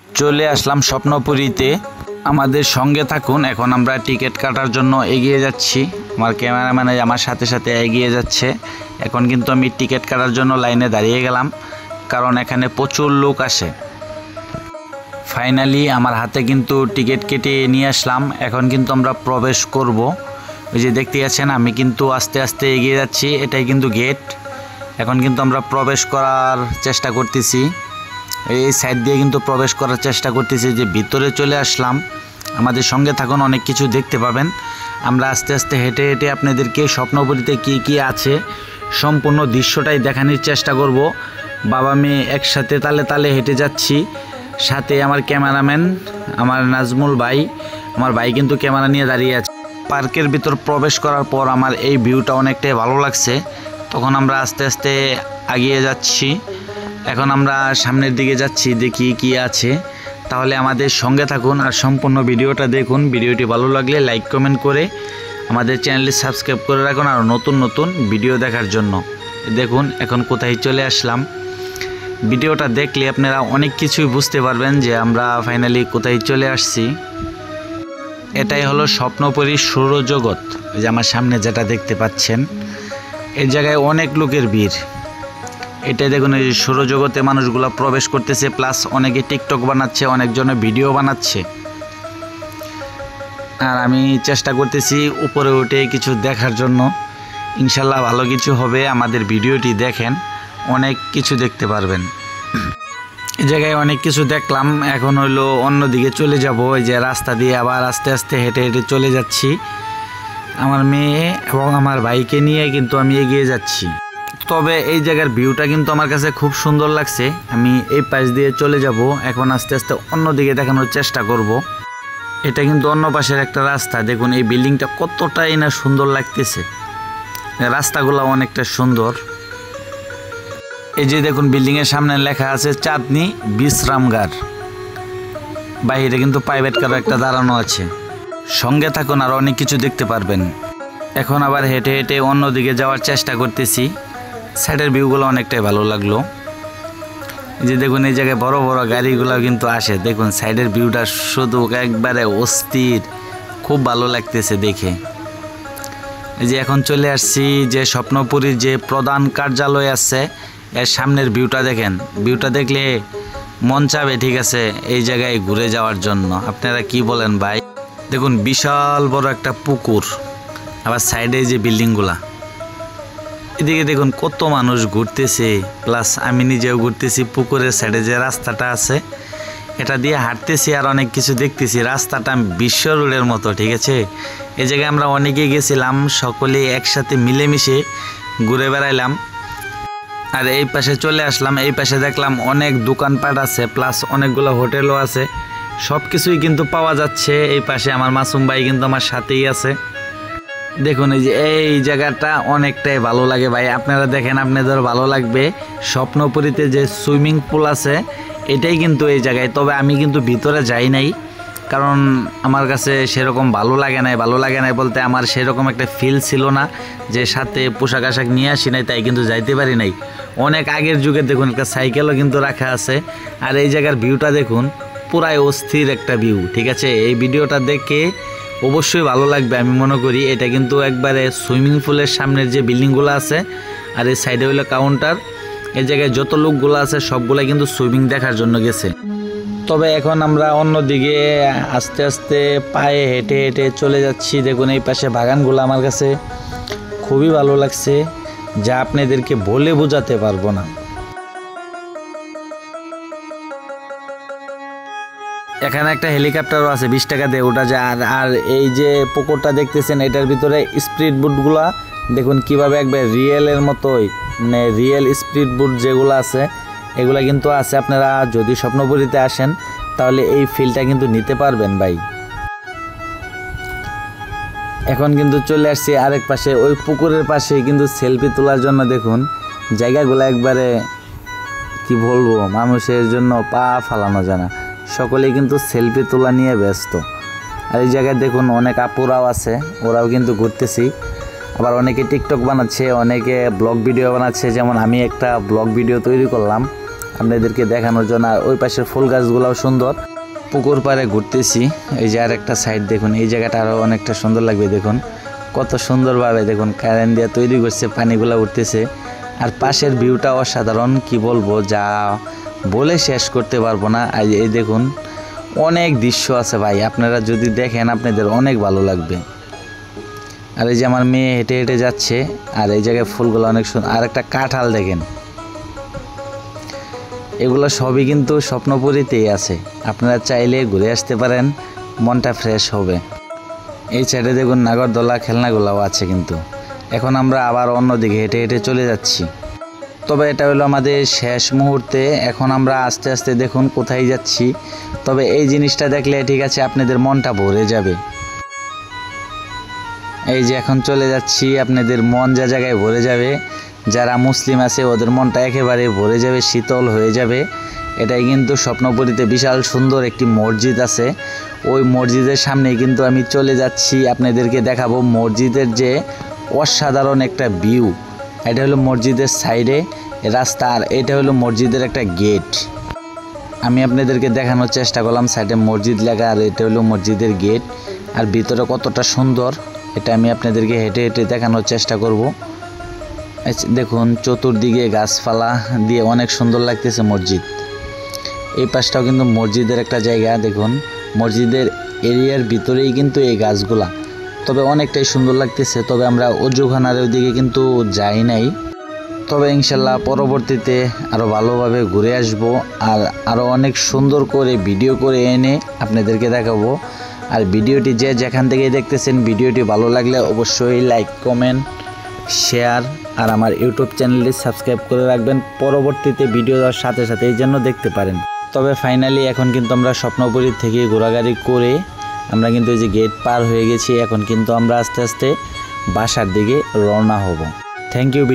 চলে আসলাম স্বপ্নপুরীতে। আমাদের সঙ্গে থাকুন। এখন আমরা টিকিট কাটার জন্য এগিয়ে যাচ্ছি। আমার ক্যামেরাম্যান আমার সাথে সাথে এগিয়ে যাচ্ছে। এখন কিন্তু আমি টিকিট কাটার জন্য লাইনে দাঁড়িয়ে গেলাম, কারণ এখানে প্রচুর লোক আসে। ফাইনালি আমার হাতে কিন্তু টিকিট কেটে নিয়ে আসলাম। এখন কিন্তু আমরা প্রবেশ করব। ওই যে দেখতে পাচ্ছেন, আমি কিন্তু আস্তে আস্তে এগিয়ে যাচ্ছি। এটাই কিন্তু গেট। এখন কিন্তু আমরা প্রবেশ করার চেষ্টা করতেছি। এই সাইড দিয়ে কিন্তু প্রবেশ করার চেষ্টা করতেছি, যে ভিতরে চলে আসলাম। আমাদের সঙ্গে থাকুন, অনেক কিছু দেখতে পাবেন। আমরা আস্তে আস্তে হেঁটে হেঁটে আপনাদেরকে স্বপ্নপুরীতে কি আছে সম্পূর্ণ দৃশ্যটাই দেখানোর চেষ্টা করব। বাবা মেয়ে একসাথে তালে তালে হেঁটে যাচ্ছি। সাথে আমার ক্যামেরাম্যান আমার নাজমুল ভাই, আমার ভাই কিন্তু ক্যামেরা নিয়ে দাঁড়িয়ে আছে। পার্কের ভিতর প্রবেশ করার পর আমার এই ভিউটা অনেকটাই ভালো লাগছে। তখন আমরা আস্তে আস্তে এগিয়ে যাচ্ছি। এখন আমরা সামনের দিকে যাচ্ছি, দেখি কি আছে। তাহলে আমাদের সঙ্গে থাকুন আর সম্পূর্ণ ভিডিওটা দেখুন। ভিডিওটি ভালো লাগলে লাইক কমেন্ট করে আমাদের চ্যানেলটি সাবস্ক্রাইব করে রাখুন আর নতুন নতুন ভিডিও দেখার জন্য। দেখুন এখন কোথায় চলে আসলাম। ভিডিওটা দেখলে আপনারা অনেক কিছুই বুঝতে পারবেন যে আমরা ফাইনালি কোথায় চলে আসছি। এটাই হলো স্বপ্নপুরী সৌরজগৎ। এই যে আমার সামনে যেটা দেখতে পাচ্ছেন, এই জায়গায় অনেক লোকের ভিড়। এটাই দেখুন, এই সৌরজগতে মানুষগুলো প্রবেশ করতেছে, প্লাস অনেকে টিকটক বানাচ্ছে, অনেকজনে ভিডিও বানাচ্ছে। আর আমি চেষ্টা করতেছি উপরে উঠে কিছু দেখার জন্য। ইনশাল্লাহ ভালো কিছু হবে। আমাদের ভিডিওটি দেখেন, অনেক কিছু দেখতে পারবেন। এই জায়গায় অনেক কিছু দেখলাম। এখন হইলো অন্যদিকে চলে যাব। এই যে রাস্তা দিয়ে আবার আস্তে আস্তে হেঁটে হেঁটে চলে যাচ্ছি। আমার মেয়ে এবং আমার ভাইকে নিয়ে কিন্তু আমি এগিয়ে যাচ্ছি। তবে এই জায়গার ভিউটা কিন্তু আমার কাছে খুব সুন্দর লাগছে। আমি এই পাশ দিয়ে চলে যাব। এখন আস্তে আস্তে অন্যদিকে দেখানোর চেষ্টা করব। এটা কিন্তু অন্য পাশের একটা রাস্তা। দেখুন এই বিল্ডিংটা কতটাই না সুন্দর লাগতেছে। রাস্তাগুলো অনেকটা সুন্দর। এই যে দেখুন বিল্ডিংয়ের সামনে লেখা আছে চাঁদনী বিশ্রামগার। বাইরে কিন্তু প্রাইভেট কারও একটা দাঁড়ানো আছে। সঙ্গে থাকুন আর অনেক কিছু দেখতে পারবেন। এখন আবার হেঁটে হেঁটে অন্যদিকে যাওয়ার চেষ্টা করতেছি। সাইডের ভিউগুলো অনেকটাই ভালো লাগলো। এই যে দেখুন এই জায়গায় বড় বড় গাড়িগুলো কিন্তু আসে। দেখুন সাইডের ভিউটা শুধু একবারে অস্থির, খুব ভালো লাগতেছে দেখে। এই যে এখন চলে আসছি যে স্বপ্নপুরীর যে প্রধান কার্যালয় আছে, এর সামনের ভিউটা দেখেন। ভিউটা দেখলে মন চাবে, ঠিক আছে, এই জায়গায় ঘুরে যাওয়ার জন্য। আপনারা কি বলেন ভাই? দেখুন বিশাল বড় একটা পুকুর, আবার সাইডে যে বিল্ডিংগুলা। এদিকে দেখুন কত মানুষ ঘুরতেছে, প্লাস আমি নিজেও ঘুরতেছি। পুকুরের সাইডে যে রাস্তাটা আছে, এটা দিয়ে হাঁটতেছি আর অনেক কিছু দেখতেছি। রাস্তাটা বিশ্ব রোডের মতো, ঠিক আছে। এই জায়গায় আমরা অনেকে গেছিলাম, সকলে একসাথে মিলেমিশে ঘুরে বেড়াইলাম। আর এই পাশে চলে আসলাম। এই পাশে দেখলাম অনেক দোকানপাট আছে, প্লাস অনেকগুলো হোটেলও আছে। সব কিছুই কিন্তু পাওয়া যাচ্ছে এই পাশে। আমার মাসুম ভাই কিন্তু আমার সাথেই আছে। দেখুন এই যে এই জায়গাটা অনেকটাই ভালো লাগে ভাই। আপনারা দেখেন, আপনাদের ভালো লাগবে। স্বপ্নপুরীতে যে সুইমিং পুল আছে, এটাই কিন্তু এই জায়গায়। তবে আমি কিন্তু ভিতরে যাই নাই, কারণ আমার কাছে সেরকম ভালো লাগে নাই। ভালো লাগে নাই বলতে আমার সেরকম একটা ফিল ছিল না, যে সাথে পোশাক আশাক নিয়ে আসি নাই, তাই কিন্তু যাইতে পারি নাই। অনেক আগের যুগে দেখুন একটা সাইকেলও কিন্তু রাখা আছে। আর এই জায়গার ভিউটা দেখুন, পুরাই অস্থির একটা ভিউ, ঠিক আছে। এই ভিডিওটা দেখে অবশ্যই ভালো লাগবে আমি মনে করি। এটা কিন্তু একবারে সুইমিং পুলের সামনের যে বিল্ডিংগুলো আছে, আর এই সাইডে হইলো কাউন্টার। এই জায়গায় যত লোকগুলো আছে সবগুলো কিন্তু সুইমিং দেখার জন্য গেছে। তবে এখন আমরা অন্যদিকে আস্তে আস্তে পায়ে হেঁটে হেঁটে চলে যাচ্ছি। দেখুন এই পাশে বাগানগুলো আমার কাছে খুবই ভালো লাগছে, যা আপনাদেরকে বলে বোঝাতে পারবো না। এখানে একটা হেলিকপ্টারও আছে, 20 টাকা দিয়ে ওটা যায়। আর এই যে পুকুরটা দেখতেছেন, এটার ভিতরে স্পিড বোটগুলা দেখুন কিভাবে একবার রিয়েলের মতোই, মানে রিয়েল স্পিড বোট যেগুলো আছে এগুলা কিন্তু আছে। আপনারা যদি স্বপ্নপুরীতে আসেন তাহলে এই ফিলটা কিন্তু নিতে পারবেন ভাই। এখন কিন্তু চলে আসছি আরেক পাশে, ওই পুকুরের পাশে কিন্তু সেলফি তোলার জন্য। দেখুন জায়গাগুলো একবারে কি বলবো, মানুষের জন্য পা ফালানো যায় না। সকলেই কিন্তু সেলফি তোলা নিয়ে ব্যস্ত। আর এই জায়গায় দেখুন অনেক আপুরাও আছে, ওরাও কিন্তু ঘুরতেছি। আবার অনেকে টিকটক বানাচ্ছে, অনেকে ব্লগ ভিডিও বানাচ্ছে। যেমন আমি একটা ব্লগ ভিডিও তৈরি করলাম, আপনাদেরকে দেখানোর জন্য। আর ওই পাশের ফুল গাছগুলোও সুন্দর। পুকুর পাড়ে ঘুরতেছি, এই যে আর একটা সাইড দেখুন, এই জায়গাটা আরও অনেকটা সুন্দর লাগবে। দেখুন কত সুন্দরভাবে দেখুন কারেন্ট দিয়ে তৈরি করছে, পানিগুলো উঠতেছে। আর পাশের ভিউটা অসাধারণ, কি বলবো, যা বলে শেষ করতে পারবো না। আর এই দেখুন অনেক দৃশ্য আছে ভাই, আপনারা যদি দেখেন আপনাদের অনেক ভালো লাগবে। আর এই যে আমার মেয়ে হেঁটে হেঁটে যাচ্ছে, আর এই জায়গায় ফুলগুলো অনেক সুন্দর। আর একটা কাঁঠাল দেখেন, এগুলো সবই কিন্তু স্বপ্নপুরীতেই আছে। আপনারা চাইলে ঘুরে আসতে পারেন, মনটা ফ্রেশ হবে। এই সাইডে দেখুন নাগরদোলা খেলনাগুলোও আছে কিন্তু। এখন আমরা আবার অন্যদিকে হেঁটে হেঁটে চলে যাচ্ছি। তবে এটা হলো আমাদের শেষ মুহূর্তে। এখন আমরা আস্তে আস্তে দেখুন কোথায় যাচ্ছি। তবে এই জিনিসটা দেখলে ঠিক আছে আপনাদের মনটা ভরে যাবে। এই যে এখন চলে যাচ্ছি, আপনাদের মন যা জায়গায় ভরে যাবে। যারা মুসলিম আছে ওদের মনটা একেবারে ভরে যাবে, শীতল হয়ে যাবে। এটাই কিন্তু স্বপ্নপুরীতে বিশাল সুন্দর একটি মসজিদ আছে। ওই মসজিদের সামনে কিন্তু আমি চলে যাচ্ছি, আপনাদেরকে দেখাবো মসজিদের যে অসাধারণ একটা ভিউ। এটা হলো মসজিদের সাইডে রাস্তা, আর এটা হলো মসজিদের একটা গেট। আমি আপনাদেরকে দেখানোর চেষ্টা করলাম, সাইডে মসজিদ লেখা, আর এটা হলো মসজিদের গেট। আর ভিতরে কতটা সুন্দর এটা আমি আপনাদেরকে হেঁটে হেঁটে দেখানোর চেষ্টা করব। দেখুন চতুর্দিকে গাছপালা দিয়ে অনেক সুন্দর লাগতেছে মসজিদ। এই পাশটাও কিন্তু মসজিদের একটা জায়গা। দেখুন মসজিদের এরিয়ার ভিতরেই কিন্তু এই গাছগুলা, তবে অনেকটাই সুন্দর লাগতেছে। তবে আমরা অজুখানার ওইদিকে কিন্তু যাই নাই। তবে ইনশাল্লাহ পরবর্তীতে আরও ভালোভাবে ঘুরে আসব, আর আরও অনেক সুন্দর করে ভিডিও করে এনে আপনাদেরকে দেখাবো। আর ভিডিওটি যে যেখান থেকেই দেখতেছেন, ভিডিওটি ভালো লাগলে অবশ্যই লাইক, কমেন্ট, শেয়ার আর আমার ইউটিউব চ্যানেলটি সাবস্ক্রাইব করে রাখবেন, পরবর্তীতে ভিডিও দেওয়ার সাথে সাথে এই জন্য দেখতে পারেন। তবে ফাইনালি এখন কিন্তু আমরা স্বপ্নপুরী থেকে ঘোরাঘুরি করে আমরা কিন্তু এই যে গেট পার হয়ে গেছি। এখন কিন্তু আমরা আস্তে আস্তে বাসার দিকে রওনা হব। Thank you.